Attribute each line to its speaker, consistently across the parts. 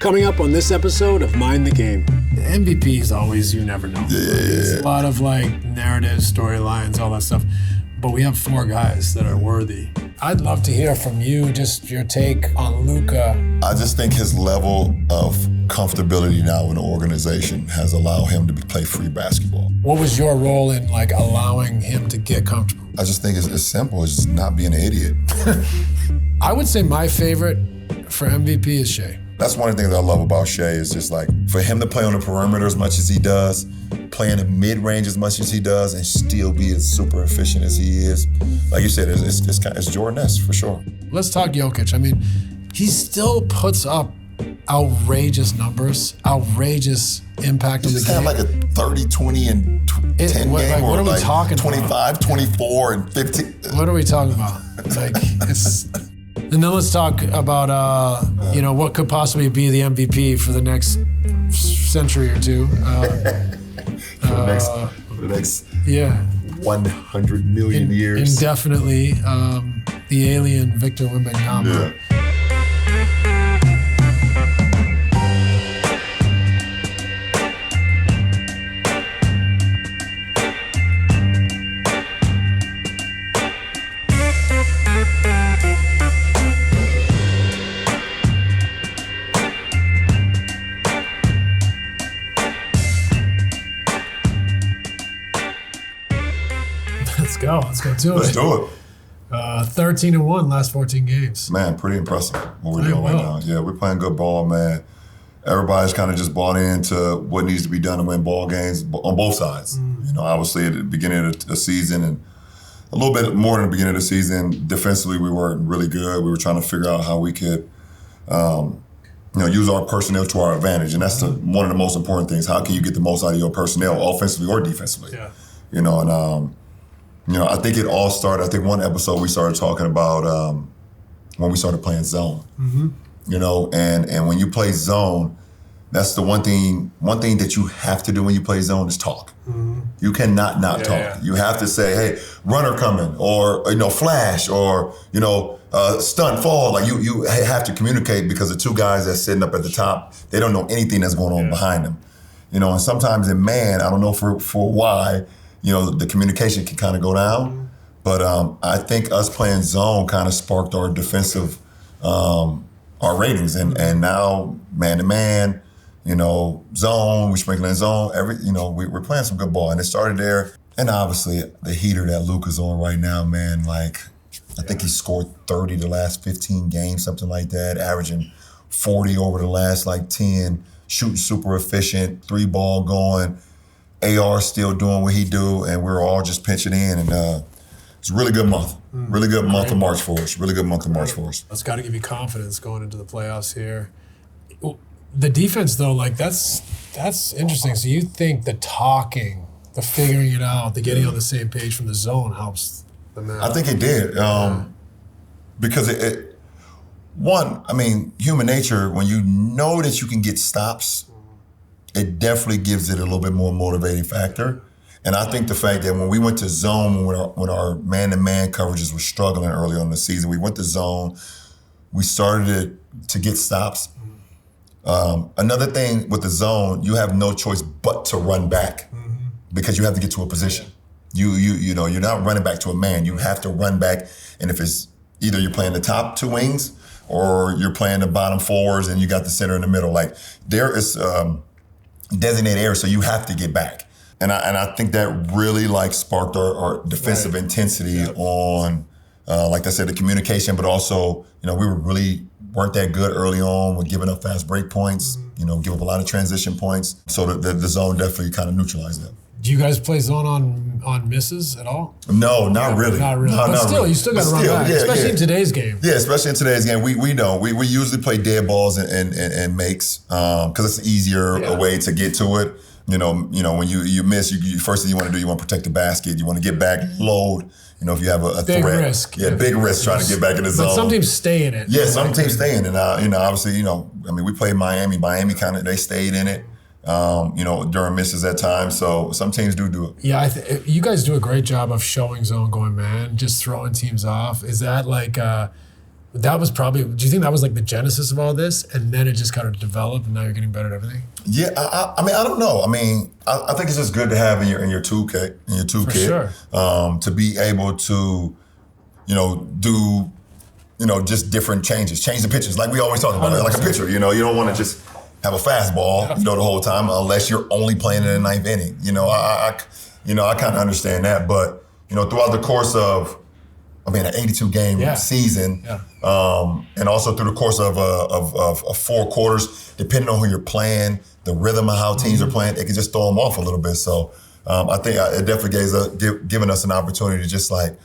Speaker 1: Coming up on this episode of Mind the Game.
Speaker 2: MVP is always, you never know. It's a lot of narratives, storylines, all that stuff. But we have 4 guys that are worthy. I'd love to hear from you, just your take on Luka.
Speaker 3: I just think his level of comfortability now in the organization has allowed him to play free basketball.
Speaker 2: What was your role in allowing him to get comfortable?
Speaker 3: I just think it's simple. It's just not being an idiot.
Speaker 2: I would say my favorite for MVP is Shai.
Speaker 3: That's one of the things I love about Shai is just for him to play on the perimeter as much as he does, play in the mid-range as much as he does, and still be as super efficient as he is. Like you said, it's Jordan-esque for sure.
Speaker 2: Let's talk Jokić. I mean, he still puts up outrageous numbers, outrageous impact on the game.
Speaker 3: He just had a 30, 20, and 10 game,
Speaker 2: what are we talking
Speaker 3: 25,
Speaker 2: about?
Speaker 3: 24, and 15.
Speaker 2: What are we talking about? It's... And then let's talk about, what could possibly be the MVP for the next century or two.
Speaker 3: For the next 100 million years.
Speaker 2: Indefinitely, the alien Victor Wembanyama.
Speaker 3: Yeah.
Speaker 2: Let's go do it.
Speaker 3: Let's do it.
Speaker 2: 13-1 last 14 games.
Speaker 3: Man, pretty impressive what we're doing right now. Yeah, we're playing good ball, man. Everybody's kind of just bought into what needs to be done to win ball games on both sides. Obviously at the beginning of the season and a little bit more than the beginning of the season, defensively we weren't really good. We were trying to figure out how we could use our personnel to our advantage. And that's one of the most important things. How can you get the most out of your personnel, offensively or defensively? Yeah. I think it all started, I think one episode we started talking about when we started playing zone. Mm-hmm. And when you play zone, that's the one thing that you have to do when you play zone is talk. Mm-hmm. You cannot not talk. Yeah. You have to say, hey, runner coming, or flash, or stunt fall. You have to communicate, because the 2 guys that's sitting up at the top, they don't know anything that's going on behind them. And sometimes in man, I don't know for why, the communication can kind of go down. But I think us playing zone kind of sparked our defensive, our ratings. And now man-to-man, zone, we sprinkling zone, we're playing some good ball. And it started there. And obviously the heater that Luka's on right now, man, I think he scored 30 the last 15 games, something like that, averaging 40 over the last 10, shooting super efficient, 3-ball going. AR still doing what he do, and we're all just pitching in, and it's a really good month. Really good month of March for us. Really good month of March for us.
Speaker 2: That's got to give you confidence going into the playoffs here. The defense, though, that's interesting. So you think the talking, the figuring it out, the getting on the same page from the zone helps the man?
Speaker 3: I think it did, because human nature, when you know that you can get stops, it definitely gives it a little bit more motivating factor. And I think the fact that when we went to zone, when our man-to-man coverages were struggling early on in the season, we went to zone, we started to get stops. Another thing with the zone, you have no choice but to run back because you have to get to a position. You're not running back to a man. You have to run back, and if it's either you're playing the top 2 wings or you're playing the bottom forwards and you got the center in the middle. There is designated area, so you have to get back. And I think that really sparked our defensive intensity on, like I said, the communication, but also, we weren't that good early on with giving up fast break points, give up a lot of transition points. So the zone definitely kind of neutralized that.
Speaker 2: Do you guys play zone on misses at all?
Speaker 3: No, not really.
Speaker 2: Not really.
Speaker 3: No,
Speaker 2: but still,
Speaker 3: really.
Speaker 2: You still got to run back, especially in today's game.
Speaker 3: Yeah, especially in today's game. We know. We usually play dead balls and makes because it's an easier way to get to it. When you miss, first thing you want to do, you want to protect the basket. You want to get back, load. If you have a
Speaker 2: big
Speaker 3: threat.
Speaker 2: Risk.
Speaker 3: Yeah, big risk trying to get back in the zone.
Speaker 2: But some teams stay in it.
Speaker 3: Yeah, some teams stay in it. And, obviously, we played Miami. Miami they stayed in it. During misses at times. So some teams do it.
Speaker 2: Yeah, you guys do a great job of showing zone going man, just throwing teams off. Is that That was probably, do you think that was like the genesis of all this? And then it just kind of developed and now you're getting better at everything?
Speaker 3: Yeah, I mean, I don't know. I mean, I think it's just good to have in your toolkit,
Speaker 2: sure.
Speaker 3: To be able to, do, just different changes, change the pitches. Like we always talk about, like a pitcher, you don't want to just have a fastball, the whole time, unless you're only playing in the ninth inning. I kind of understand that. But, throughout the course of, an 82-game season, and also through the course of 4 quarters, depending on who you're playing, the rhythm of how teams are playing, it can just throw them off a little bit. So I think it definitely given us an opportunity to just like,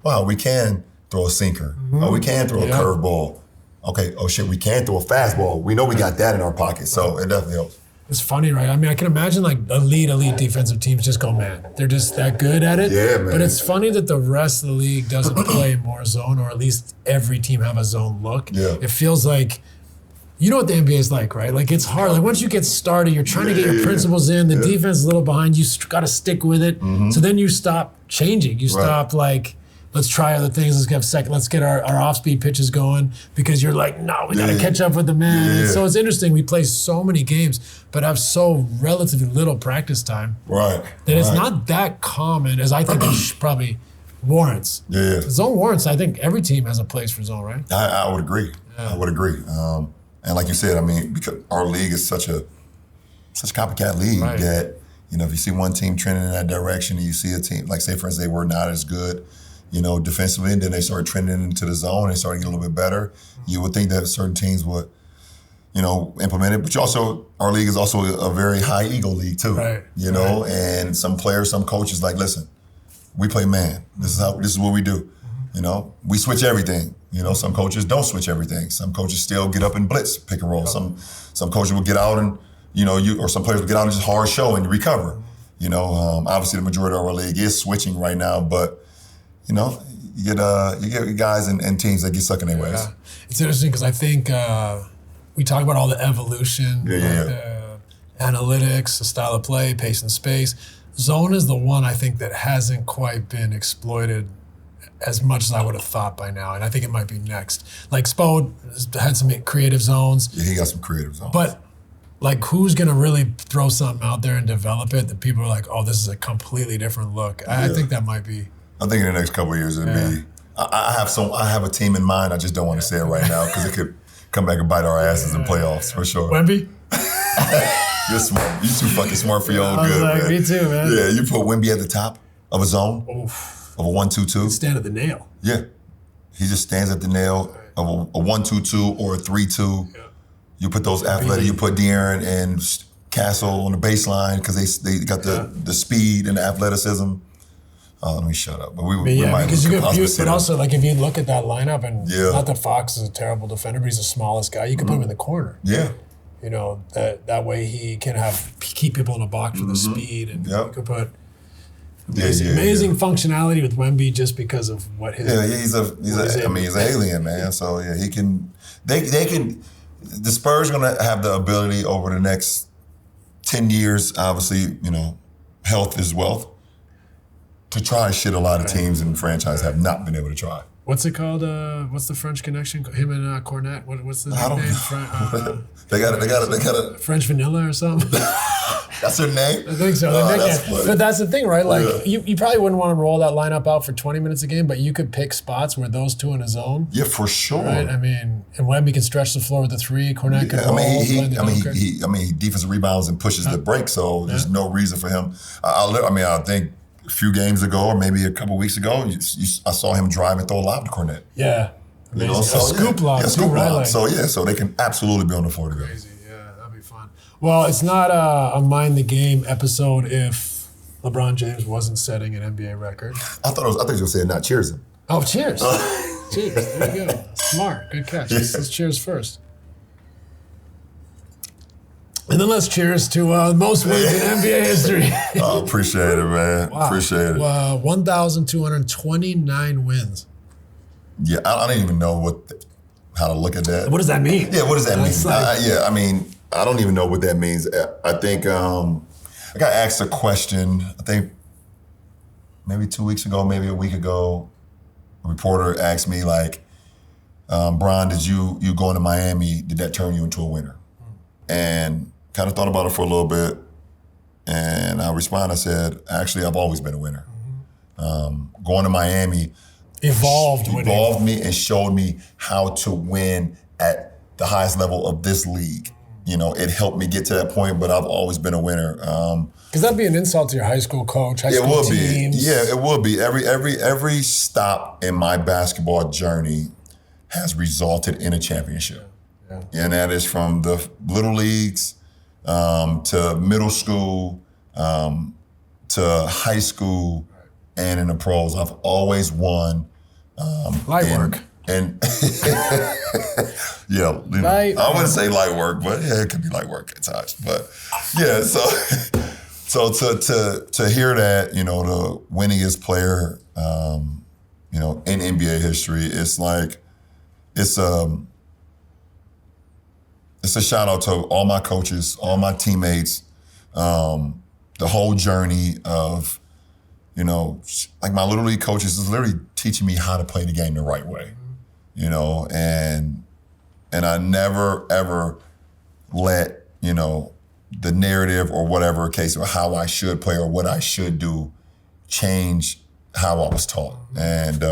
Speaker 3: wow, we can throw a sinker. Oh, we can throw a curveball. Okay, oh shit, we can throw a fastball. We know we got that in our pocket, so it definitely helps.
Speaker 2: It's funny, right? I mean, I can imagine like elite defensive teams just go, man, they're just that good at it.
Speaker 3: Yeah, man.
Speaker 2: But it's funny that the rest of the league doesn't play more zone, or at least every team have a zone look.
Speaker 3: Yeah.
Speaker 2: It feels like, you know what the NBA is like, right? Like it's hard. Like once you get started, you're trying to get your principles in. The defense is a little behind. You got to stick with it. So then you stop changing. You stop like, let's try other things. Let's get our off-speed pitches going, because you're like, no, we got to catch up with the man. So it's interesting. We play so many games, but have so relatively little practice time.
Speaker 3: Right.
Speaker 2: That it's not that common as I think it probably warrants.
Speaker 3: Yeah.
Speaker 2: Zone warrants. I think every team has a place for zone, right?
Speaker 3: I would agree. I would agree. And like you said, I mean, because our league is such a copycat league that, if you see one team trending in that direction and you see a team, like say for instance, they were not as good, defensively, and then they started trending into the zone, they started getting a little bit better, you would think that certain teams would, implement it. But our league is also a very high ego league too.
Speaker 2: Right.
Speaker 3: And some players, some coaches like, listen, we play man. This is what we do. We switch everything. Some coaches don't switch everything. Some coaches still get up and blitz, pick and roll. Some coaches will get out and, or some players will get out and just hard show and recover. Obviously the majority of our league is switching right now, but you get guys and teams that get stuck in their ways.
Speaker 2: It's interesting because I think we talk about all the evolution, the analytics, the style of play, pace and space. Zone is the one I think that hasn't quite been exploited as much as I would have thought by now, and I think it might be next. Like Spo had some creative zones.
Speaker 3: Yeah, he got some creative zones.
Speaker 2: But like, who's gonna really throw something out there and develop it that people are like, oh, this is a completely different look? I think that might be.
Speaker 3: I think in the next couple of years it'll be. I have a team in mind. I just don't want to say it right now because it could come back and bite our asses in playoffs for sure.
Speaker 2: Wemby?
Speaker 3: You're smart. You're too fucking smart for your own good, man.
Speaker 2: Me too, man.
Speaker 3: Yeah, you put Wemby at the top of a zone, of a 1-2-2.
Speaker 2: Stand at the nail.
Speaker 3: Yeah, he just stands at the nail of a 1-2-2 or a 3-2. Yeah. You put those athletic. You put De'Aaron and Castle on the baseline because they got the speed and the athleticism. Let me shut up. But we might
Speaker 2: because you could. But also, like, if you look at that lineup, and not that Fox is a terrible defender, but he's the smallest guy. You could put him in the corner.
Speaker 3: Yeah.
Speaker 2: That way he can keep people in a box with the speed, and you could put amazing functionality with Wemby just because of what his.
Speaker 3: Yeah, he's an alien, man. So yeah, he can. They can. The Spurs are gonna have the ability over the next 10 years. Obviously, health is wealth. To try shit a lot of teams and franchise have not been able to try.
Speaker 2: What's it called? What's the French connection? Him and Cornette. What's the name?
Speaker 3: They got a
Speaker 2: French vanilla or something.
Speaker 3: That's their name.
Speaker 2: I think so. But that's the thing, right? Like you probably wouldn't want to roll that lineup out for 20 minutes a game, but you could pick spots where those two in a zone.
Speaker 3: Yeah, for sure.
Speaker 2: Right? I mean, and Wemby can stretch the floor with the 3. Cornette can roll.
Speaker 3: He defensive rebounds and pushes the break, so there's no reason for him. I think a few games ago, or maybe a couple weeks ago, I saw him drive and throw a lob to Cornette.
Speaker 2: Yeah. Scoop lob.
Speaker 3: Scoop lob. So they can absolutely be on the floor together.
Speaker 2: Crazy, yeah, that'd be fun. Well, it's not a Mind the Game episode if LeBron James wasn't setting an NBA record.
Speaker 3: I thought you were going to say not cheers him.
Speaker 2: Oh, cheers. Cheers. There you go. Smart. Good catch. Let's cheers first. And then let's cheers to the most wins in NBA history.
Speaker 3: Appreciate it, man. Wow. Appreciate it.
Speaker 2: 1,229 wins.
Speaker 3: Yeah, I don't even know how to look at that.
Speaker 2: What does that mean?
Speaker 3: Yeah, what does that mean? I don't even know what that means. I think I got asked a question, I think maybe 2 weeks ago, maybe a week ago. A reporter asked me, like, Bron, did you going to Miami, did that turn you into a winner? And kind of thought about it for a little bit. And I responded, I said, actually, I've always been a winner. Going to Miami
Speaker 2: evolved
Speaker 3: me and showed me how to win at the highest level of this league. You know, it helped me get to that point, but I've always been a winner.
Speaker 2: Because that'd be an insult to your high school coach, high school teams.
Speaker 3: Yeah, it would be. Every stop in my basketball journey has resulted in a championship. Yeah. And that is from the little leagues to middle school to high school and in the pros. I've always won.
Speaker 2: Light work.
Speaker 3: And yeah, you know, I wouldn't say light work, but yeah, it could be light work at times. But yeah, so to hear that, you know, the winningest player, you know, in NBA history, it's like it's a shout out to all my coaches, all my teammates, the whole journey of, you know, like my little league coaches is literally teaching me how to play the game the right way. You know, and I never, ever let, you know, the narrative or whatever case or how I should play or what I should do change how I was taught. And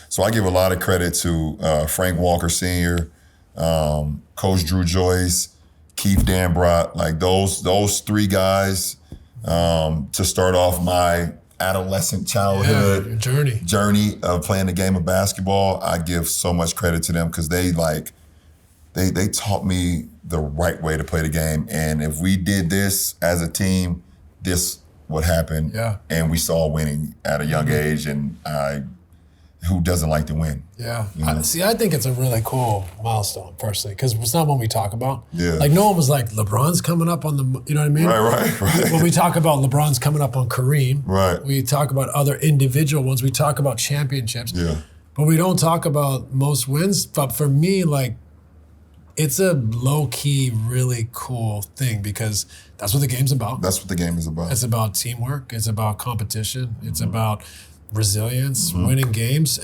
Speaker 3: so I give a lot of credit to Frank Walker Sr., Coach Drew Joyce, Keith Dambrot, like those three guys to start off my adolescent childhood journey of playing the game of basketball. I give so much credit to them because they taught me the right way to play the game. And if we did this as a team, this would happen.
Speaker 2: Yeah. And
Speaker 3: we saw winning at a young age, and who doesn't like to win?
Speaker 2: Yeah. You know? I think it's a really cool milestone, personally, because it's not one we talk about.
Speaker 3: Yeah.
Speaker 2: Like, no one was like, LeBron's coming up on the, you know what I mean?
Speaker 3: Right.
Speaker 2: When we talk about LeBron's coming up on Kareem,
Speaker 3: right.
Speaker 2: We talk about other individual ones. We talk about championships.
Speaker 3: Yeah.
Speaker 2: But we don't talk about most wins. But for me, like, it's a low-key, really cool thing because that's what the game's about.
Speaker 3: That's what the game is about.
Speaker 2: It's about teamwork. It's about competition. It's about resilience, winning games.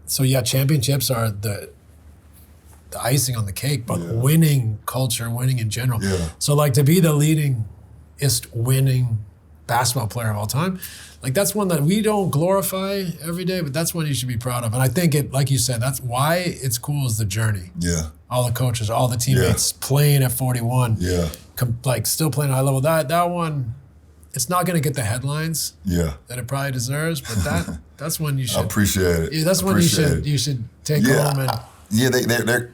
Speaker 2: So yeah, championships are the icing on the cake, but winning culture, winning in general.
Speaker 3: Yeah.
Speaker 2: So like to be the leadingest winning basketball player of all time, like that's one that we don't glorify every day, but that's one you should be proud of. And I think it, like you said, that's why it's cool is the journey.
Speaker 3: Yeah.
Speaker 2: All the coaches, all the teammates playing at 41.
Speaker 3: Yeah.
Speaker 2: Like still playing at high level. That one, it's not going to get the headlines that it probably deserves, but that's one you should.
Speaker 3: I appreciate it.
Speaker 2: Yeah, that's one you should take home and.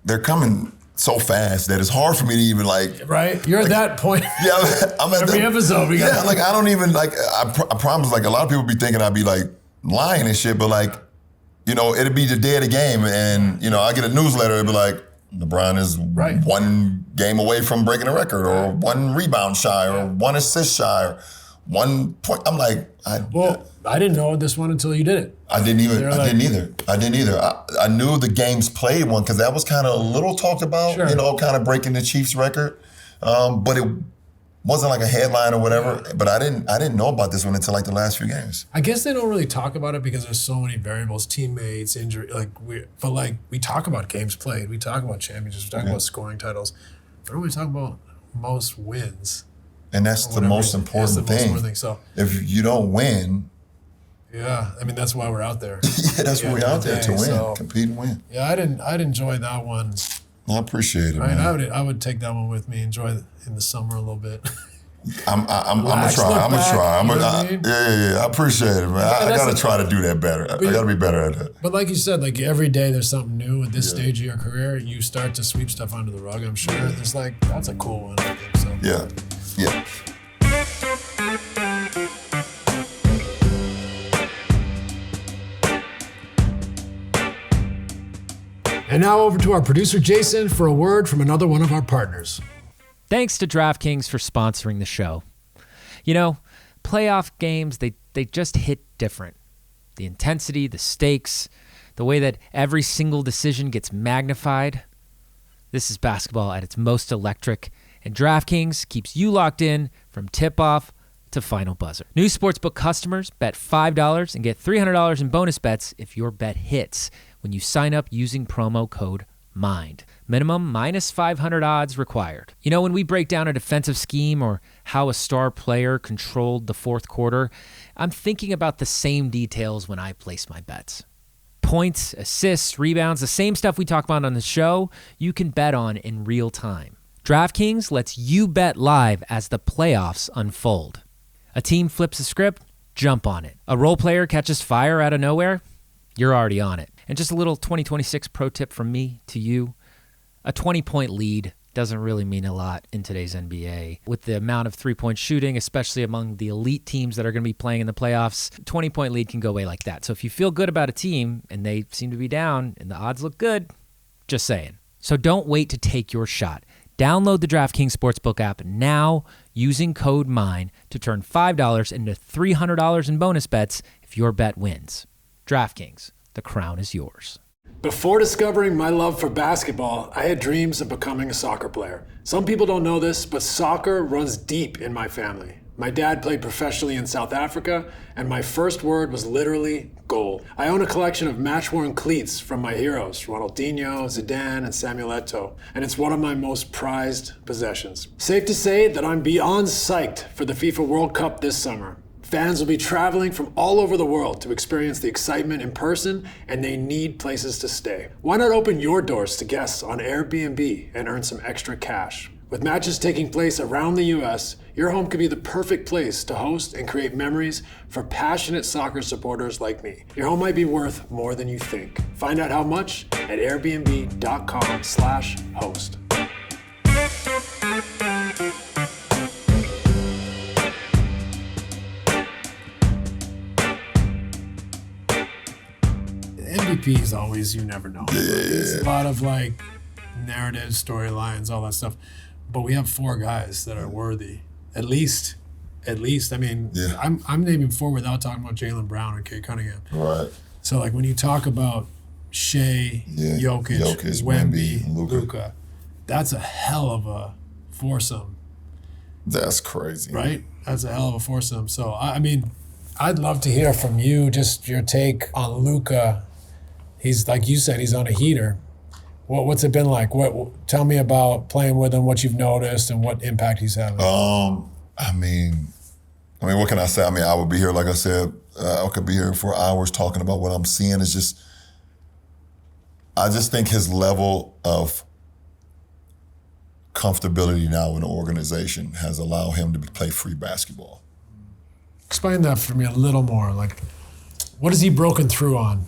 Speaker 3: They're coming so fast that it's hard for me to even like.
Speaker 2: Right, you're at that point.
Speaker 3: Yeah, I'm at
Speaker 2: every episode.
Speaker 3: Like I don't even like. I promise. Like a lot of people be thinking I'd be like lying and shit, but like, you know, it'd be the day of the game, and you know, I get a newsletter. It'd be like, LeBron is one game away from breaking a record, or one rebound shy, or one assist shy, or 1 point. I'm like,
Speaker 2: I didn't know this one until you did it.
Speaker 3: I didn't either. I knew the games played one because that was kind of a little talked about, you know, kind of breaking the Chiefs record, but it wasn't like a headline or whatever. But I didn't know about this one until like the last few games.
Speaker 2: I guess they don't really talk about it because there's so many variables, teammates, injury, but we talk about games played, we talk about championships, we talk about scoring titles. But don't we talk about most wins?
Speaker 3: And that's the most important thing.
Speaker 2: So
Speaker 3: if you don't win.
Speaker 2: Yeah, I mean, that's why we're out there.
Speaker 3: Yeah, that's why we're out there to win, compete and win.
Speaker 2: Yeah, I'd enjoy that one.
Speaker 3: I appreciate it, man.
Speaker 2: I would take that one with me, enjoy it in the summer a little bit.
Speaker 3: I'm gonna try. I appreciate it, man. I gotta try to do that better. I gotta be better at that.
Speaker 2: But like you said, like every day there's something new at this stage of your career. You start to sweep stuff under the rug, I'm sure. There's like, that's a cool one, I think, so.
Speaker 3: Yeah.
Speaker 1: And now over to our producer, Jason, for a word from another one of our partners.
Speaker 4: Thanks to DraftKings for sponsoring the show. You know, playoff games, they just hit different. The intensity, the stakes, the way that every single decision gets magnified. This is basketball at its most electric, and DraftKings keeps you locked in from tip-off to final buzzer. New sportsbook customers bet $5 and get $300 in bonus bets if your bet hits. when you sign up using promo code MIND. Minimum -500 odds required. You know, when we break down a defensive scheme or how a star player controlled the fourth quarter, I'm thinking about the same details when I place my bets. Points, assists, rebounds, the same stuff we talk about on the show, you can bet on in real time. DraftKings lets you bet live as the playoffs unfold. A team flips a script, jump on it. A role player catches fire out of nowhere, you're already on it. And just a little 2026 pro tip from me to you. A 20-point lead doesn't really mean a lot in today's NBA. With the amount of three-point shooting, especially among the elite teams that are going to be playing in the playoffs, 20-point lead can go away like that. So if you feel good about a team and they seem to be down and the odds look good, just saying. So don't wait to take your shot. Download the DraftKings Sportsbook app now using code MINE to turn $5 into $300 in bonus bets if your bet wins. DraftKings, the crown is yours.
Speaker 1: Before discovering my love for basketball, I had dreams of becoming a soccer player. Some people don't know this, but soccer runs deep in my family. My dad played professionally in South Africa, and my first word was literally goal. I own a collection of match-worn cleats from my heroes, Ronaldinho, Zidane, and Samuel Eto'o, and it's one of my most prized possessions. Safe to say that I'm beyond psyched for the FIFA World Cup this summer. Fans will be traveling from all over the world to experience the excitement in person, and they need places to stay. Why not open your doors to guests on Airbnb and earn some extra cash? With matches taking place around the U.S., your home could be the perfect place to host and create memories for passionate soccer supporters like me. Your home might be worth more than you think. Find out how much at airbnb.com/host.
Speaker 2: MVP is always, you never know. It's a lot of like narratives, storylines, all that stuff. But we have four guys that are worthy. At least. I mean, I'm naming four without talking about Jaylen Brown and Kate Cunningham.
Speaker 3: Right.
Speaker 2: So like when you talk about Shai, Jokić, Wemby, Luka, that's a hell of a foursome.
Speaker 3: That's crazy.
Speaker 2: Right? That's a hell of a foursome. So I mean, I'd love to hear from you, just your take on Luka. He's, like you said, he's on a heater. What's it been like? Tell me about playing with him, what you've noticed, and what impact he's having.
Speaker 3: I mean, what can I say? I mean, I would be here, like I said, I could be here for hours talking about what I'm seeing. It's just, I just think his level of comfortability now in the organization has allowed him to play free basketball.
Speaker 2: Explain that for me a little more. Like, what has he broken through on?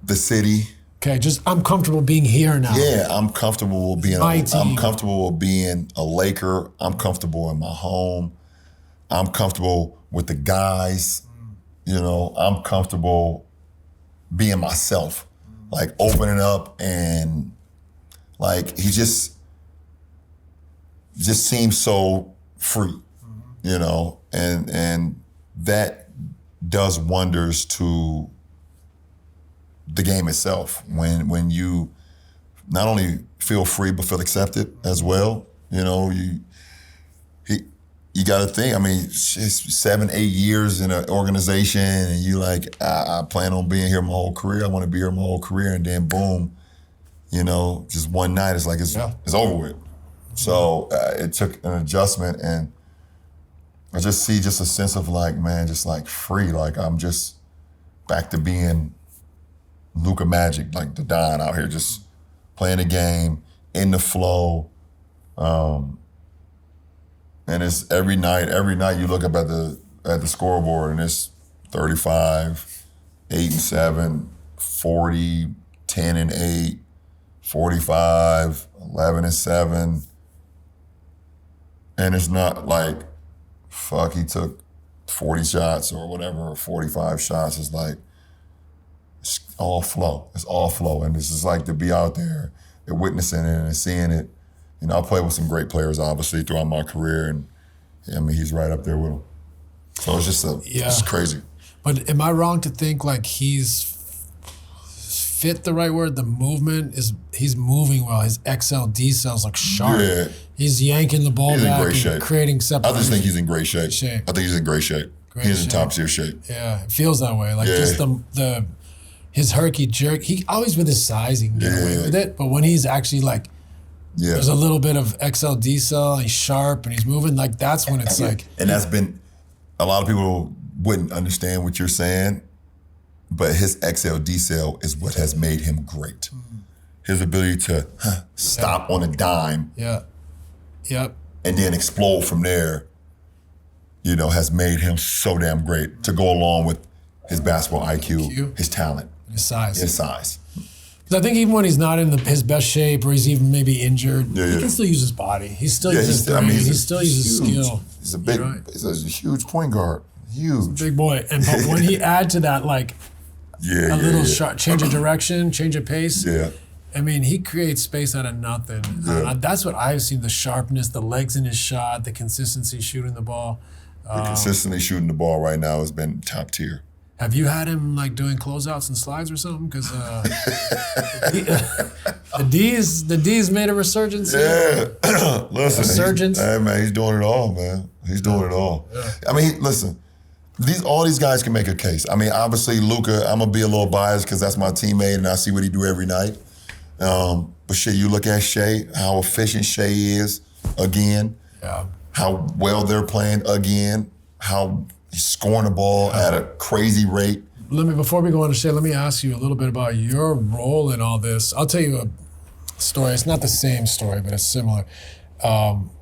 Speaker 3: The city.
Speaker 2: Okay, just I'm comfortable being here now.
Speaker 3: Yeah, I'm comfortable with being
Speaker 2: I'm
Speaker 3: comfortable with being a Laker. I'm comfortable in my home. I'm comfortable with the guys. You know, I'm comfortable being myself. Like opening up, and like he just seems so free. You know, and that does wonders to the game itself when you not only feel free but feel accepted as well. You know, you got to think. I mean, it's 7-8 years in an organization, and you like, I plan on being here my whole career. I want to be here my whole career, and then boom, you know, just one night it's like it's over with. So it took an adjustment, and I just see just a sense of like, man, just like free. Like I'm just back to being Luka Magic, like the Don out here, just playing the game, in the flow. And it's every night you look up at the scoreboard, and it's 35, 8-7, 40, 10-8, 45, 11-7. And it's not like, fuck, he took 40 shots or whatever, or 45 shots. It's like, it's all flow. It's all flow. And it's just like to be out there and witnessing it and seeing it. You know, I played with some great players, obviously, throughout my career. And I mean, he's right up there with them. So it's just it's crazy.
Speaker 2: But am I wrong to think like he's fit, the right word? The movement he's moving well. His XL, decels look sharp. Yeah. He's yanking the ball back in great shape. Creating separation.
Speaker 3: I just think he's in great shape. I think he's in great shape. He's in top tier shape.
Speaker 2: Yeah, it feels that way. Like just the his herky jerk. He always with his size, he can get away with it. But when he's actually like, there's a little bit of XL decel, he's sharp and he's moving, like that's when it's like.
Speaker 3: And that's been, a lot of people wouldn't understand what you're saying, but his XL decel is what has made him great. His ability to stop on a dime.
Speaker 2: Yeah. Yep.
Speaker 3: And then explode from there, you know, has made him so damn great to go along with his basketball IQ, his talent.
Speaker 2: His size.
Speaker 3: His size.
Speaker 2: Because I think even when he's not in his best shape or he's even maybe injured, he can still use his body. He still uses his brain. He still uses skill.
Speaker 3: He's a big, he's a huge point guard. Huge.
Speaker 2: Big boy. And but when he add to that, like, a little shot, change of direction, change of pace. I mean, he creates space out of nothing. That's what I've seen, the sharpness, the legs in his shot, the consistency shooting the ball.
Speaker 3: The consistency shooting the ball right now has been top tier.
Speaker 2: Have you had him like doing closeouts and slides or something? Because the D's made a resurgence.
Speaker 3: Listen,
Speaker 2: resurgence.
Speaker 3: Hey man, he's doing it all, man. He's doing it all. I mean, listen, all these guys can make a case. I mean, obviously Luka, I'm gonna be a little biased because that's my teammate and I see what he do every night. But shit, you look at Shai, how efficient Shai is again. How well they're playing again. How he's scoring the ball at a crazy rate.
Speaker 2: Before we go on to Shai, let me ask you a little bit about your role in all this. I'll tell you a story. It's not the same story, but it's similar.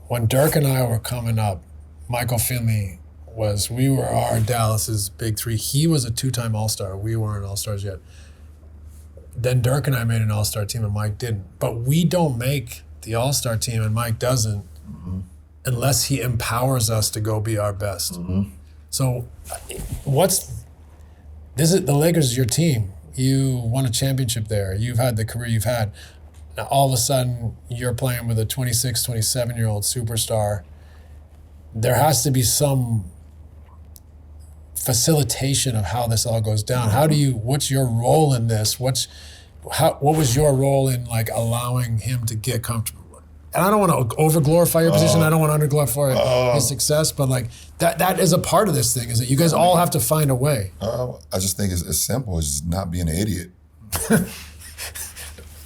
Speaker 2: When Dirk and I were coming up, Michael Finley we were our Dallas's big three. He was a 2-time All-Star. We weren't All-Stars yet. Then Dirk and I made an All-Star team and Mike didn't. But we don't make the All-Star team and Mike doesn't unless he empowers us to go be our best. So the Lakers is your team. You won a championship there. You've had the career you've had. Now all of a sudden you're playing with a 26, 27-year-old superstar. There has to be some facilitation of how this all goes down. What's your role in this? What was your role in like allowing him to get comfortable? And I don't want to over-glorify your position. I don't want to under-glorify his success, but like that is a part of this thing, is that you guys all have to find a way.
Speaker 3: I just think it's simple. It's just not being an idiot.
Speaker 2: Can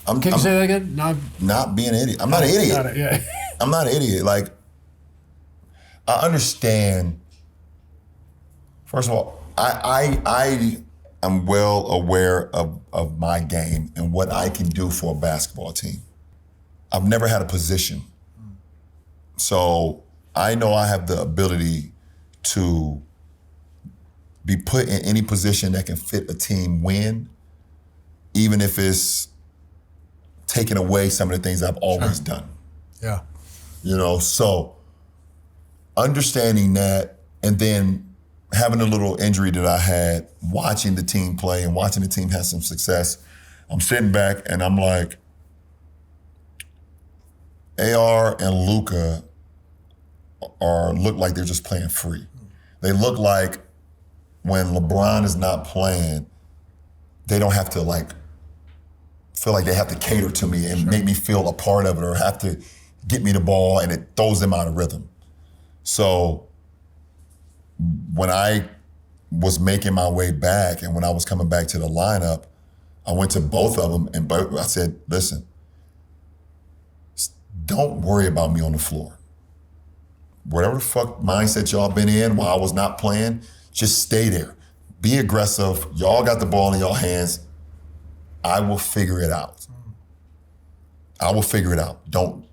Speaker 2: you say that again?
Speaker 3: Not being an idiot. I'm not an idiot.
Speaker 2: Got it, yeah.
Speaker 3: I'm not an idiot. Like, I understand. First of all, I am well aware of my game and what I can do for a basketball team. I've never had a position. So I know I have the ability to be put in any position that can fit a team win, even if it's taking away some of the things I've always done.
Speaker 2: Yeah.
Speaker 3: You know, so understanding that, and then having a little injury that I had, watching the team play and watching the team have some success, I'm sitting back and I'm like, AR and Luka look like they're just playing free. They look like when LeBron is not playing, they don't have to like feel like they have to cater to me and make me feel a part of it, or have to get me the ball, and it throws them out of rhythm. So when I was making my way back and when I was coming back to the lineup, I went to both of them and I said, listen, don't worry about me on the floor. Whatever the fuck mindset y'all been in while I was not playing, just stay there. Be aggressive. Y'all got the ball in y'all hands. I will figure it out. I will figure it out. Don't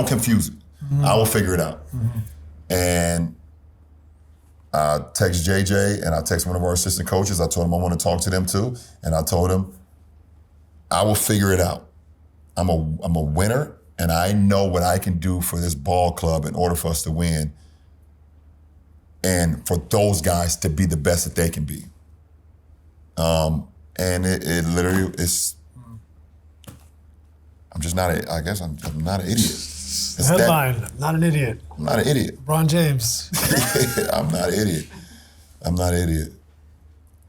Speaker 3: confuse it. I will figure it out. And I text JJ and I text one of our assistant coaches. I told him I want to talk to them too. And I told him, I will figure it out. I'm a winner, and I know what I can do for this ball club in order for us to win, and for those guys to be the best that they can be. And it literally is. I'm just not. I guess I'm not an idiot. It's
Speaker 2: Headline: Not an idiot.
Speaker 3: I'm not an idiot.
Speaker 2: LeBron James.
Speaker 3: I'm not an idiot. I'm not an idiot.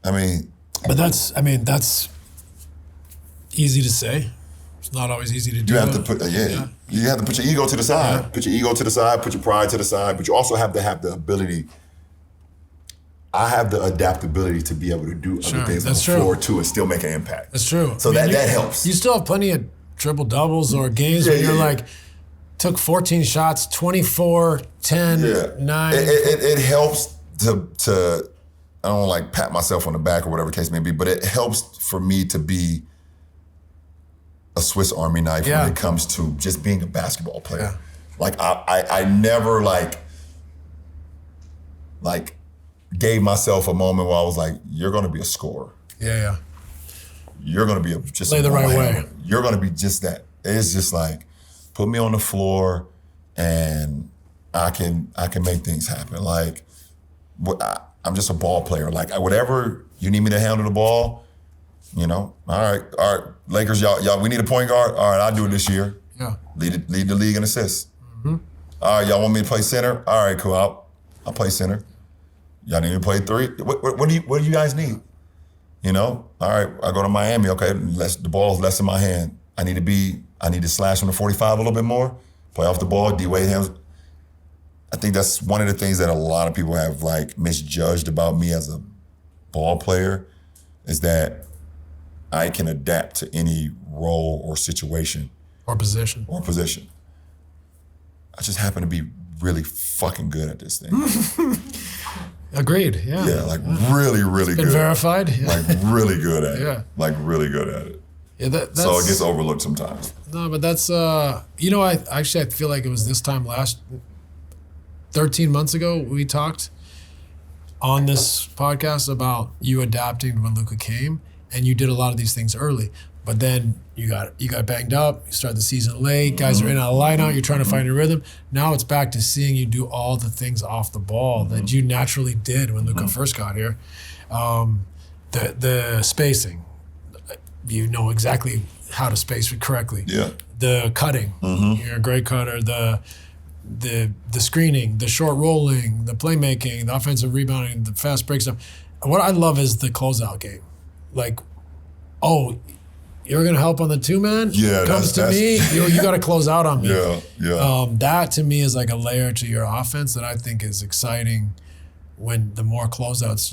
Speaker 3: I mean.
Speaker 2: But that's easy to say. It's not always easy to do.
Speaker 3: You have to put, you have to put your ego to the side. Put your ego to the side, put your pride to the side, but you also have to have the ability. I have the adaptability to be able to do other things on the floor too and still make an impact.
Speaker 2: That's true.
Speaker 3: So that helps.
Speaker 2: You still have plenty of triple doubles or games where you're like, took 14 shots, 24, 10, 9.
Speaker 3: It helps to I don't like pat myself on the back or whatever the case may be, but it helps for me to be a Swiss Army knife when it comes to just being a basketball player.
Speaker 2: Yeah.
Speaker 3: Like I never like gave myself a moment where I was like, you're gonna be a scorer.
Speaker 2: Yeah.
Speaker 3: You're gonna be just
Speaker 2: play the right way.
Speaker 3: You're gonna be just that. It's just like, put me on the floor and I can make things happen. Like, I'm just a ball player. Like, whatever you need me to handle the ball, all right, Lakers, y'all, we need a point guard. All right, I'll do it this year.
Speaker 2: Yeah.
Speaker 3: Lead the league in assists. Mm-hmm. All right, y'all want me to play center? All right, cool. I'll play center. Y'all need me to play 3? What do you guys need? All right, I go to Miami. Okay, the ball's less in my hand. I need to slash on the 45 a little bit more, play off the ball, D-Wade hands. I think that's one of the things that a lot of people have like misjudged about me as a ball player is that I can adapt to any role or situation.
Speaker 2: Or position.
Speaker 3: I just happen to be really fucking good at this thing.
Speaker 2: Agreed, yeah.
Speaker 3: Yeah, like really, really good.
Speaker 2: Been verified? Yeah.
Speaker 3: Like really good at it.
Speaker 2: Yeah.
Speaker 3: Like really good at it.
Speaker 2: Yeah, that's,
Speaker 3: so it gets overlooked sometimes.
Speaker 2: No, but that's, I feel like it was this time 13 months ago, we talked on this podcast about you adapting when Luka came, and you did a lot of these things early. But then you got banged up, you started the season late, guys are in and out of lineout, you're trying to find your rhythm. Now it's back to seeing you do all the things off the ball that you naturally did when Luka first got here. The spacing, you know exactly how to space it correctly.
Speaker 3: Yeah.
Speaker 2: The cutting, you're a great cutter. The screening, the short rolling, the playmaking, the offensive rebounding, the fast break stuff. What I love is the closeout game. Like, you're gonna help on the 2-man?
Speaker 3: Yeah,
Speaker 2: comes to me, you gotta close out on me.
Speaker 3: Yeah.
Speaker 2: That to me is like a layer to your offense that I think is exciting when the more closeouts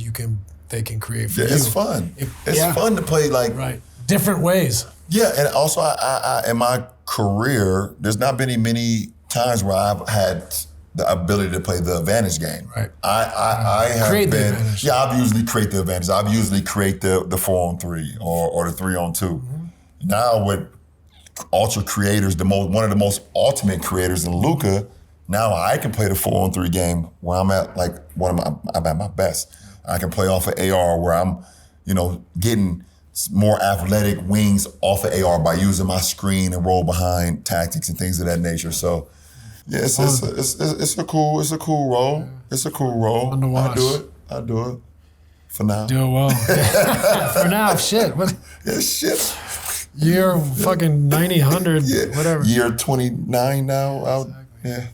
Speaker 2: they can create for you.
Speaker 3: It's fun. It's fun to play like
Speaker 2: different ways.
Speaker 3: Yeah, and also I in my career, there's not been many times where I've had the ability to play the advantage game.
Speaker 2: Right.
Speaker 3: I have
Speaker 2: create
Speaker 3: been.
Speaker 2: The advantage.
Speaker 3: Yeah, I've usually create the advantage. I've usually create the 4-on-3 or the 3-on-2. Now with ultra creators, one of the most ultimate creators in Luka, now I can play the 4-on-3 game where I'm at I'm at my best. I can play off of AR where I'm, getting more athletic wings off of AR by using my screen and roll behind tactics and things of that nature. So yeah, it's a cool role. It's a cool role.
Speaker 2: Fun to watch.
Speaker 3: I do it. For now.
Speaker 2: Do it well. For now, shit. What?
Speaker 3: Yeah, shit.
Speaker 2: Year fucking 90, 100, whatever.
Speaker 3: Year 29 now. Yeah.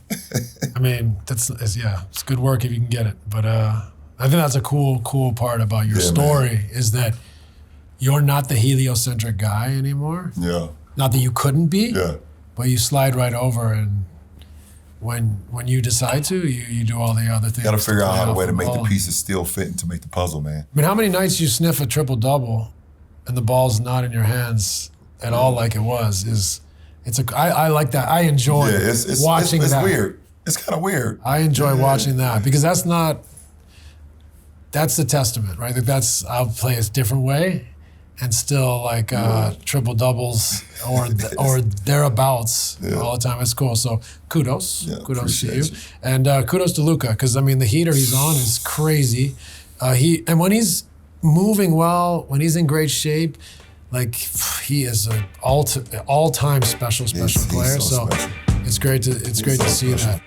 Speaker 2: I mean, it's good work if you can get it. But I think that's a cool part about your story is that you're not the heliocentric guy anymore.
Speaker 3: Yeah.
Speaker 2: Not that you couldn't be.
Speaker 3: Yeah.
Speaker 2: But you slide right over, and when you decide to, you do all the other things.
Speaker 3: You got to figure out how a way to make the pieces still fit and to make the puzzle, man.
Speaker 2: I mean, how many nights you sniff a triple-double and the ball's not in your hands at all like it was I like that. I enjoy watching that.
Speaker 3: It's weird. It's kind of weird.
Speaker 2: I enjoy watching that because that's the testament, right? I'll play a different way and still like triple doubles or thereabouts all the time. It's cool. So kudos to you. And kudos to Luka, because I mean the heater he's on is crazy. And when he's moving well, when he's in great shape, like he is an all-time special player.
Speaker 3: He's so
Speaker 2: special. It's great to see that.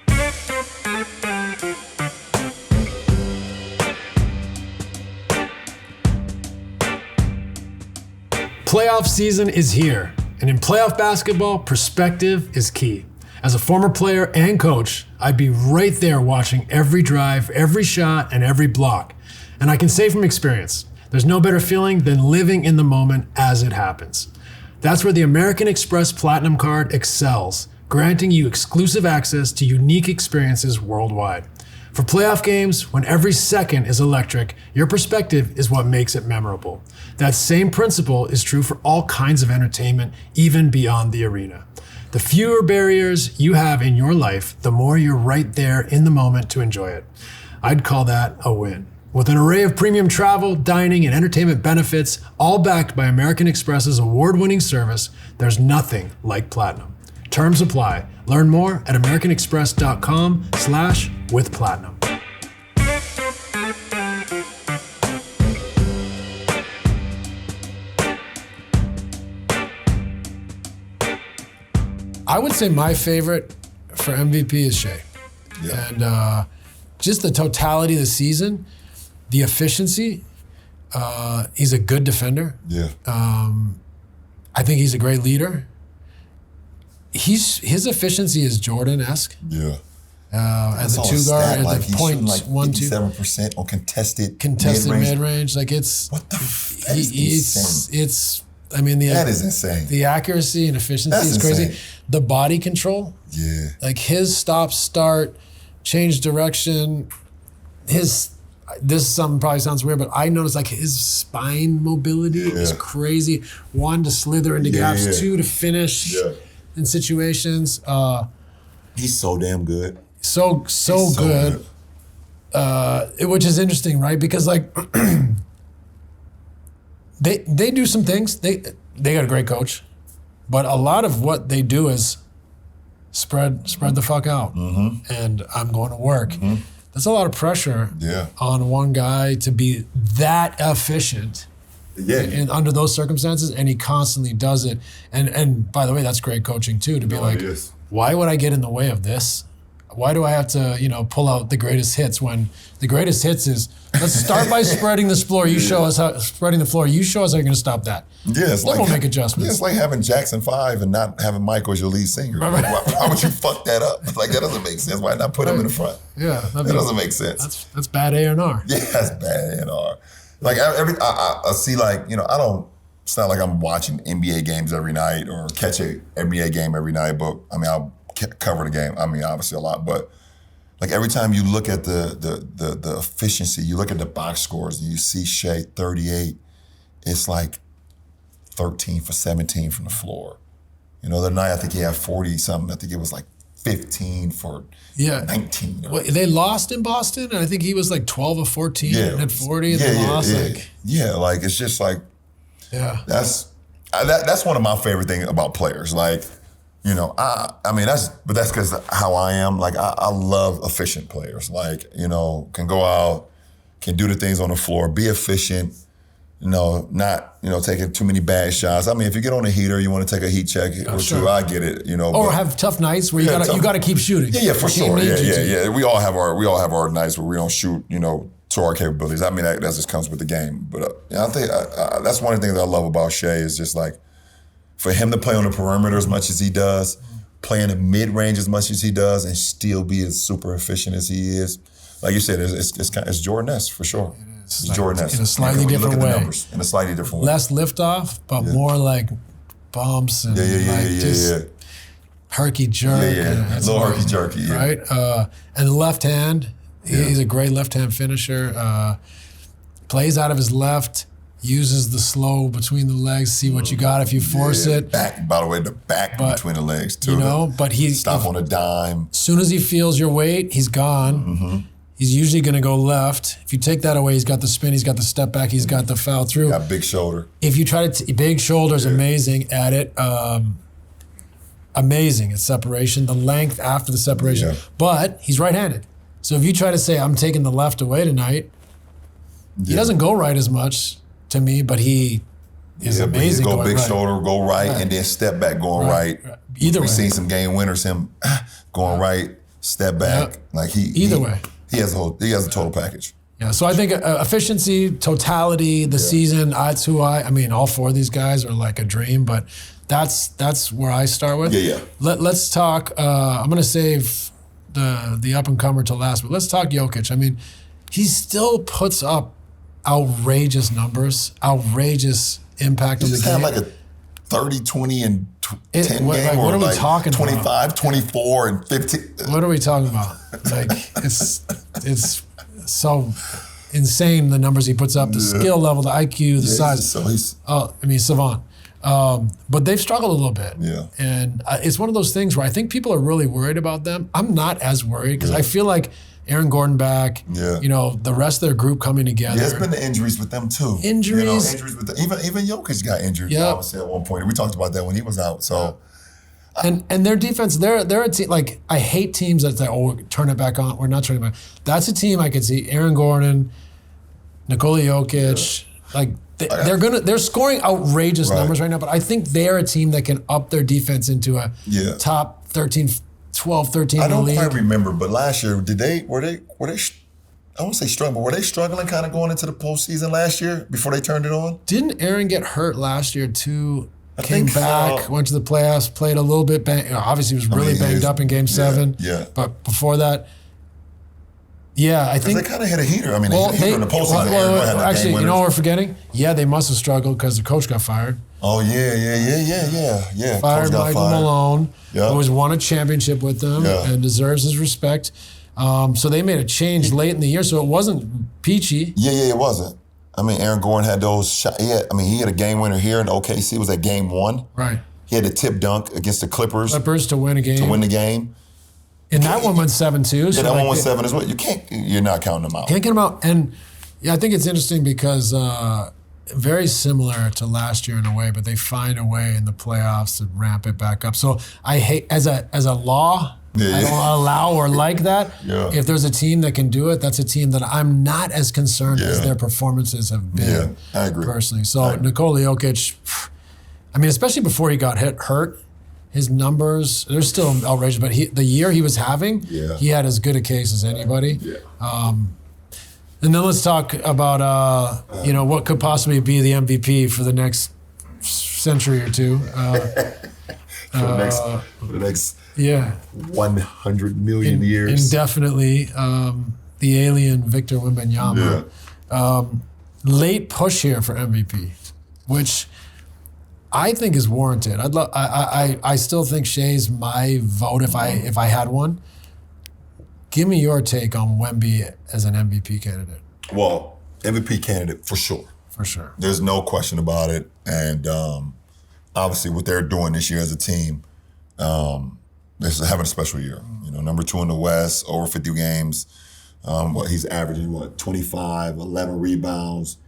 Speaker 2: Playoff season is here, and in playoff basketball, perspective is key. As a former player and coach, I'd be right there watching every drive, every shot, and every block. And I can say from experience, there's no better feeling than living in the moment as it happens. That's where the American Express Platinum Card excels, granting you exclusive access to unique experiences worldwide. For playoff games, when every second is electric, your perspective is what makes it memorable. That same principle is true for all kinds of entertainment, even beyond the arena. The fewer barriers you have in your life, the more you're right there in the moment to enjoy it. I'd call that a win. With an array of premium travel, dining, and entertainment benefits, all backed by American Express's award-winning service, there's nothing like Platinum. Terms apply. Learn more at americanexpress.com/withplatinum. I would say my favorite for MVP is Shai.
Speaker 3: Yeah.
Speaker 2: And just the totality of the season, the efficiency, he's a good defender.
Speaker 3: Yeah.
Speaker 2: I think he's a great leader. His efficiency is Jordan-esque.
Speaker 3: Yeah.
Speaker 2: As a two guard, at the point
Speaker 3: like
Speaker 2: 1-2.
Speaker 3: 57% on contested
Speaker 2: Mid-range. Like it's
Speaker 3: what the that is insane.
Speaker 2: It's I mean
Speaker 3: that is insane.
Speaker 2: The accuracy and efficiency is crazy.
Speaker 3: Insane.
Speaker 2: The body control.
Speaker 3: Yeah.
Speaker 2: Like his stop, start, change direction, this something probably sounds weird, but I noticed like his spine mobility is crazy. One, to slither into gaps. Two, to finish in situations.
Speaker 3: He's so damn good.
Speaker 2: So good. Which is interesting, right? Because like they do some things. They got a great coach, but a lot of what they do is spread the fuck out. Mm-hmm. And I'm going to work. Mm-hmm. That's a lot of pressure on one guy to be that efficient under those circumstances, and he constantly does it. And by the way, that's great coaching too, to be why would I get in the way of this? Why do I have to, pull out the greatest hits when the greatest hits is, let's start by spreading the floor. You show us how spreading the floor. You show us how you're going to stop that.
Speaker 3: Yeah,
Speaker 2: then we'll make adjustments.
Speaker 3: Yeah, it's like having Jackson 5 and not having Michael as your lead singer. Right. Why would you fuck that up? Like, that doesn't make sense. Why not put him in the front?
Speaker 2: Yeah.
Speaker 3: That doesn't make sense.
Speaker 2: That's bad A&R.
Speaker 3: Yeah, that's bad A&R. Like, I see, like, it's not like I'm watching NBA games every night or catch an NBA game every night, but, I'll cover the game. Obviously a lot, but like every time you look at the efficiency, you look at the box scores and you see Shai 38, it's like 13 for 17 from the floor. The other night I think he had 40 something. I think it was like 15 for 19.
Speaker 2: Well, they lost in Boston, and I think he was like 12 or 14 and had 40 and they lost.
Speaker 3: Like it's just like that's one of my favorite things about players. Like, that's because how I am. Like, I love efficient players. Like, can go out, can do the things on the floor, be efficient, not, taking too many bad shots. If you get on a heater, you want to take a heat check or two, I get it,
Speaker 2: Or have tough nights where you gotta keep shooting.
Speaker 3: Yeah, for sure. Yeah. We all have our nights where we don't shoot, to our capabilities. That just comes with the game. But I think that's one of the things that I love about Shai is just like, for him to play on the perimeter as much as he does, play in the mid-range as much as he does, and still be as super efficient as he is. Like you said, it's Jordan-esque for sure. It's Jordan-esque.
Speaker 2: In a slightly different way.
Speaker 3: In a slightly different way.
Speaker 2: Less liftoff, but more like bumps and herky-jerk.
Speaker 3: A little herky-jerky,
Speaker 2: right? And the left hand, he's a great left-hand finisher. Plays out of his left, uses the slow between the legs, see what you got if you force it.
Speaker 3: By the way, the back between the legs too.
Speaker 2: But he
Speaker 3: stop on a dime.
Speaker 2: As soon as he feels your weight, he's gone. Mm-hmm. He's usually going to go left. If you take that away, he's got the spin, he's got the step back, he's got the foul through.
Speaker 3: Got big shoulder.
Speaker 2: If you try to big shoulders, amazing at it. Amazing at separation, the length after the separation. Yeah. But he's right-handed. So if you try to say, I'm taking the left away tonight, he doesn't go right as much to me, but he is amazing.
Speaker 3: Go big shoulder, go right, and then step back going right.
Speaker 2: Either way.
Speaker 3: We've seen some game winners, him going right, step back. Like
Speaker 2: either way.
Speaker 3: He has a total package.
Speaker 2: Yeah, so I think efficiency, totality, the season, that's who all four of these guys are like a dream, but that's where I start with.
Speaker 3: Yeah.
Speaker 2: Let's talk, I'm going to save the up-and-comer till last, but let's talk Jokić. He still puts up outrageous numbers, outrageous impact on the game.
Speaker 3: He's kind of like a 30, 20, and 10 game,
Speaker 2: what are we talking
Speaker 3: 25, 24, and 15.
Speaker 2: What are we talking about? Like, it's it's so insane, the numbers he puts up, the skill level, the IQ, the size.
Speaker 3: So he's
Speaker 2: savant. But they've struggled a little bit.
Speaker 3: Yeah.
Speaker 2: And it's one of those things where I think people are really worried about them. I'm not as worried because I feel like Aaron Gordon back, the rest of their group coming together.
Speaker 3: Yeah, it's been the injuries with them too.
Speaker 2: Injuries
Speaker 3: with even Jokić got injured.
Speaker 2: Yep.
Speaker 3: Obviously at one point. We talked about that when he was out. So,
Speaker 2: and their defense, they're a team. Like I hate teams that say, "Oh, turn it back on." We're not turning it back. That's a team I could see. Aaron Gordon, Nikola Jokić, they're scoring outrageous numbers right now. But I think they're a team that can up their defense into a top 13. 12, 13
Speaker 3: I
Speaker 2: in the
Speaker 3: don't
Speaker 2: league.
Speaker 3: quite remember, but last year, were they? I won't say struggling, but were they struggling kind of going into the postseason last year before they turned it on?
Speaker 2: Didn't Aaron get hurt last year too? Came back, went to the playoffs, played a little bit. Obviously, was really banged up in Game 7.
Speaker 3: Yeah.
Speaker 2: But before that, I think
Speaker 3: they kind of hit a heater. I mean, they hit a heater in the postseason.
Speaker 2: Actually, you know what we're forgetting? Yeah, they must have struggled because the coach got fired.
Speaker 3: Oh yeah.
Speaker 2: Fired Michael Malone,
Speaker 3: Yep.
Speaker 2: who has won a championship with them and deserves his respect. So they made a change late in the year, so it wasn't peachy.
Speaker 3: Yeah, it wasn't. I mean, Aaron Gordon had those shots. He had a game winner here in OKC. It was at Game 1.
Speaker 2: Right.
Speaker 3: He had a tip dunk against the Clippers
Speaker 2: to win a game.
Speaker 3: To win the game.
Speaker 2: And that one went 7-2.
Speaker 3: So that one went 7 as well. You're not counting them out.
Speaker 2: Can't get them out. And I think it's interesting because very similar to last year in a way, but they find a way in the playoffs to ramp it back up. So I hate, as a law, I don't allow or like that.
Speaker 3: Yeah.
Speaker 2: If there's a team that can do it, that's a team that I'm not as concerned as their performances have been.
Speaker 3: Yeah, I agree.
Speaker 2: Personally. So Nikola Jokić, I mean, especially before he got hurt, his numbers, they're still outrageous, but the year he was having, he had as good a case as anybody.
Speaker 3: Yeah.
Speaker 2: And then let's talk about, what could possibly be the MVP for the next century or two.
Speaker 3: For the next 100 million years.
Speaker 2: Indefinitely. The alien Victor Wembanyama. Late push here for MVP, which I think is warranted. I still think Shai's my vote if I had one. Give me your take on Wemby as an MVP candidate.
Speaker 3: Well, MVP candidate for sure.
Speaker 2: For sure.
Speaker 3: There's no question about it. And obviously what they're doing this year as a team, this is having a special year. Number 2 in the West, over 50 games. He's averaging, 25, 11 rebounds,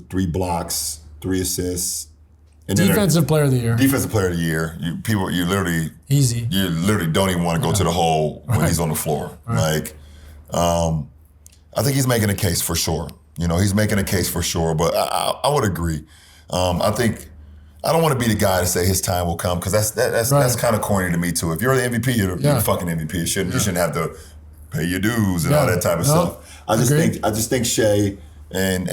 Speaker 3: 3 blocks, 3 assists. And
Speaker 2: Defensive Player of the Year.
Speaker 3: Defensive Player of the Year. You literally don't even want to go to the hole when he's on the floor. Right. I think he's making a case for sure. He's making a case for sure. But I would agree. I think I don't want to be the guy to say his time will come because that's kind of corny to me too. If you're the MVP, you're the fucking MVP. You shouldn't have to pay your dues and all that type of stuff. I just think Shai and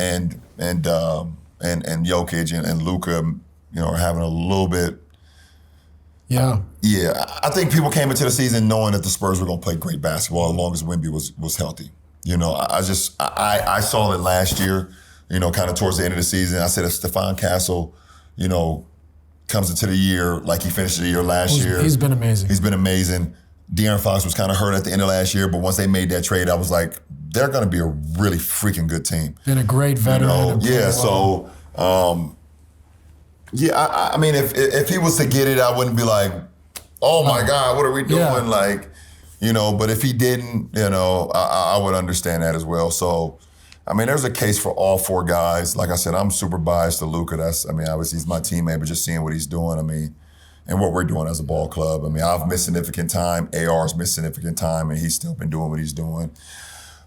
Speaker 3: Jokić and Luka, are having a little bit.
Speaker 2: Yeah.
Speaker 3: Yeah. I think people came into the season knowing that the Spurs were going to play great basketball as long as Wemby was healthy. I saw it last year, kind of towards the end of the season. I said if Stephon Castle, comes into the year like he finished the year last year.
Speaker 2: He's been amazing.
Speaker 3: He's been amazing. De'Aaron Fox was kind of hurt at the end of last year, but once they made that trade, I was like, they're going to be a really freaking good team.
Speaker 2: Been a great veteran.
Speaker 3: I mean, if he was to get it, I wouldn't be like, oh my God, what are we doing? Yeah. But if he didn't, I would understand that as well. So, I mean, there's a case for all 4 guys. Like I said, I'm super biased to Luka. Obviously he's my teammate, but just seeing what he's doing, and what we're doing as a ball club. I've missed significant time. AR's missed significant time, and he's still been doing what he's doing.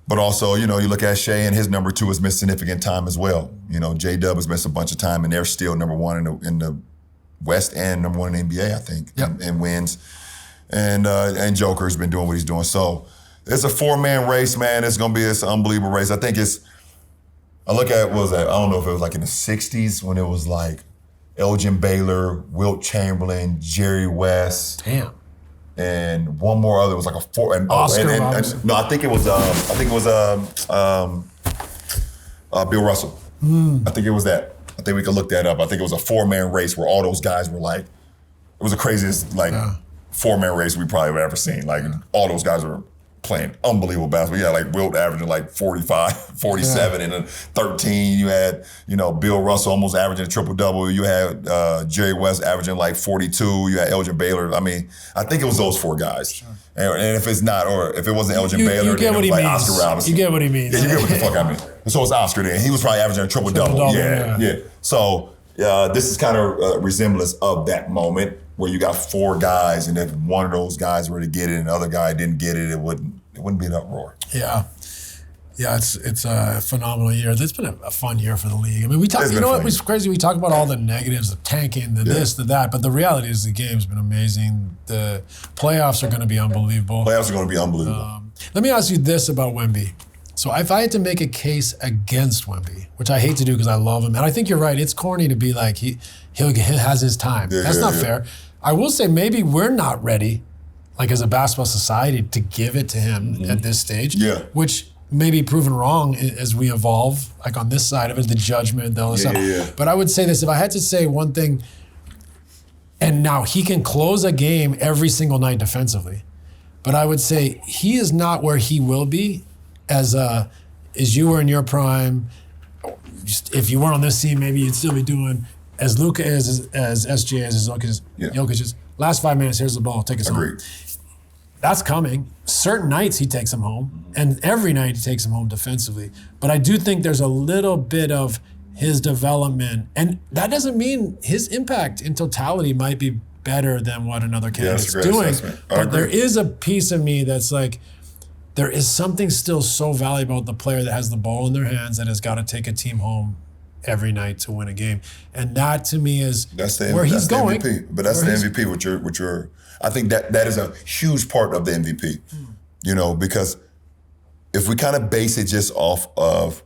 Speaker 3: But also, you look at Shai, and his number 2 has missed significant time as well. J-Dub has missed a bunch of time, and they're still number 1 in the West and number 1 in the NBA, I think, and wins. And Joker's been doing what he's doing. So it's a 4-man race, man. It's going to be this unbelievable race. I think I look at, what was that? I don't know if it was like in the 60s when it was like Elgin Baylor, Wilt Chamberlain, Jerry West.
Speaker 2: Damn.
Speaker 3: And one more other was like a 4. And
Speaker 2: Oscar Robertson.
Speaker 3: No, I think it was Bill Russell. I think it was that. I think we could look that up. I think it was a 4-man race where all those guys were like, it was the craziest 4-man race we probably have ever seen. Like all those guys were playing unbelievable basketball. You had like Wilt averaging like 45, 47, and then 13. You had, Bill Russell almost averaging a triple-double. You had Jerry West averaging like 42. You had Elgin Baylor. I mean, I think it was those 4 guys. Sure. And if it's not, or if it wasn't Elgin Baylor, then it was like Oscar Robinson.
Speaker 2: You get what he means.
Speaker 3: Yeah, you get what the fuck I mean. So it's Oscar then. He was probably averaging a triple-double. Yeah. So this is kind of a resemblance of that moment where you got 4 guys, and if one of those guys were to get it and the other guy didn't get it, it wouldn't be an uproar.
Speaker 2: Yeah. Yeah, it's a phenomenal year. It's been a fun year for the league. I mean, we talk. You know what was crazy? We talk about all the negatives, the tanking, the this, the that, but the reality is the game's been amazing. The playoffs are going to be unbelievable.
Speaker 3: Let me ask you this about Wemby.
Speaker 2: So if I had to make a case against Wemby, which I hate to do because I love him, and I think you're right, it's corny to be like he has his time. That's not fair. I will say maybe we're not ready, like as a basketball society, to give it to him at this stage.
Speaker 3: Yeah.
Speaker 2: Which may be proven wrong as we evolve, like on this side of it, the judgment, all this stuff. But I would say this, if I had to say one thing, and now he can close a game every single night defensively, but I would say he is not where he will be as you were in your prime. Just if you weren't on this team, maybe you'd still be doing as Luka is, as SGA is, as Jokić is. Last 5 minutes, here's the ball, take us home. That's coming. Certain nights he takes him home, and every night he takes him home defensively. But I do think there's a little bit of his development, and that doesn't mean his impact in totality might be better than what another candidate's doing. But there is a piece of me that's like, there is something still so valuable about the player that has the ball in their hands that has got to take a team home every night to win a game. And that to me is where he's going.
Speaker 3: MVP. But that's the MVP, which you're I think that is a huge part of the MVP. Because if we kind of base it just off of,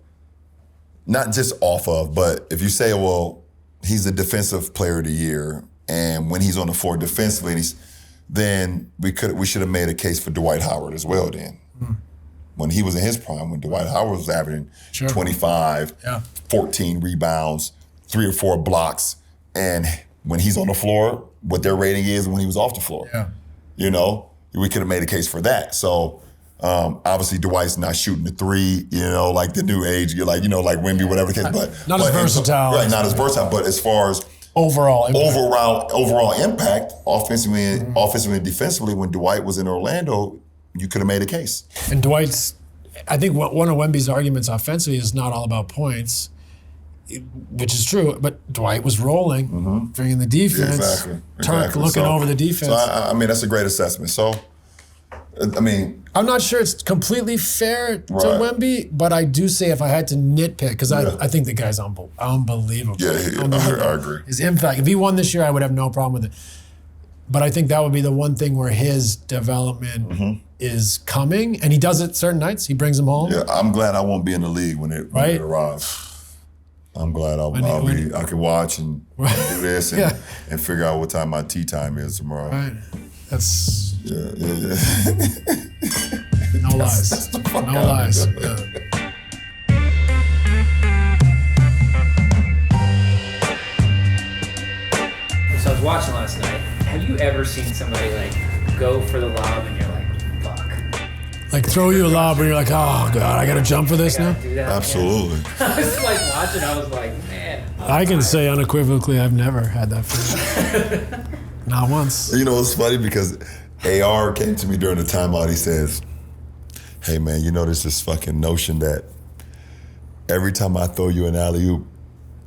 Speaker 3: not just off of, but if you say, well, he's the defensive player of the year, and when he's on the floor defensively, then we should have made a case for Dwight Howard as well then. When he was in his prime, when Dwight Howard was averaging 25, 14 rebounds, 3 or 4 blocks, and when he's on the floor, what their rating is when he was off the floor. We could have made a case for that. So obviously Dwight's not shooting the 3, like the new age, like Wemby, whatever the case, but
Speaker 2: not as versatile.
Speaker 3: Right, not as versatile, but as far as overall impact, offensively and defensively, when Dwight was in Orlando, you could have made a case.
Speaker 2: And Dwight's, I think one of Wemby's arguments offensively is not all about points, which is true, but Dwight was rolling, bringing the defense, Turk looking over the defense.
Speaker 3: So, I mean, that's a great assessment. So, I mean,
Speaker 2: I'm not sure it's completely fair to Wemby, but I do say if I had to nitpick, because I think the guy's unbelievable.
Speaker 3: I agree.
Speaker 2: His impact, if he won this year, I would have no problem with it. But I think that would be the one thing where his development is coming, and he does it certain nights. He brings them home.
Speaker 3: Yeah, I'm glad I won't be in the league when it arrives. I'm glad I can watch and do this and figure out what time my tea time is tomorrow.
Speaker 2: Right. That's no lies. No lies. Yeah.
Speaker 4: So I was watching last night. Have you ever seen somebody like go for the lob and you're like, fuck?
Speaker 2: Like throw you a lob and you're like, oh God, I gotta jump for this now?
Speaker 3: Absolutely.
Speaker 4: I was like watching, I was like, man.
Speaker 2: I can say unequivocally I've never had that feeling. Not once.
Speaker 3: It's funny because AR came to me during the timeout. He says, hey man, there's this fucking notion that every time I throw you an alley-oop,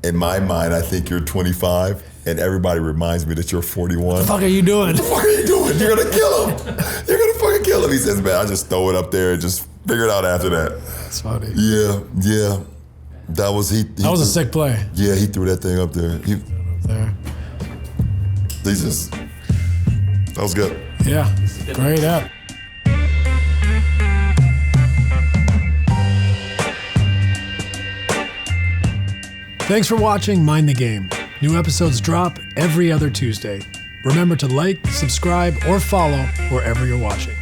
Speaker 3: in my mind, I think you're 25, and everybody reminds me that you're 41.
Speaker 2: What the fuck are you doing?
Speaker 3: What the fuck are you doing? You're gonna kill him. You're gonna fucking kill him. He says, man, I just throw it up there and just figure it out after that.
Speaker 2: That's funny.
Speaker 3: Yeah. That was
Speaker 2: That was a sick play.
Speaker 3: Yeah, he threw that thing up there. That was good.
Speaker 2: Yeah, great app. Thanks for watching Mind the Game. New episodes drop every other Tuesday. Remember to like, subscribe, or follow wherever you're watching.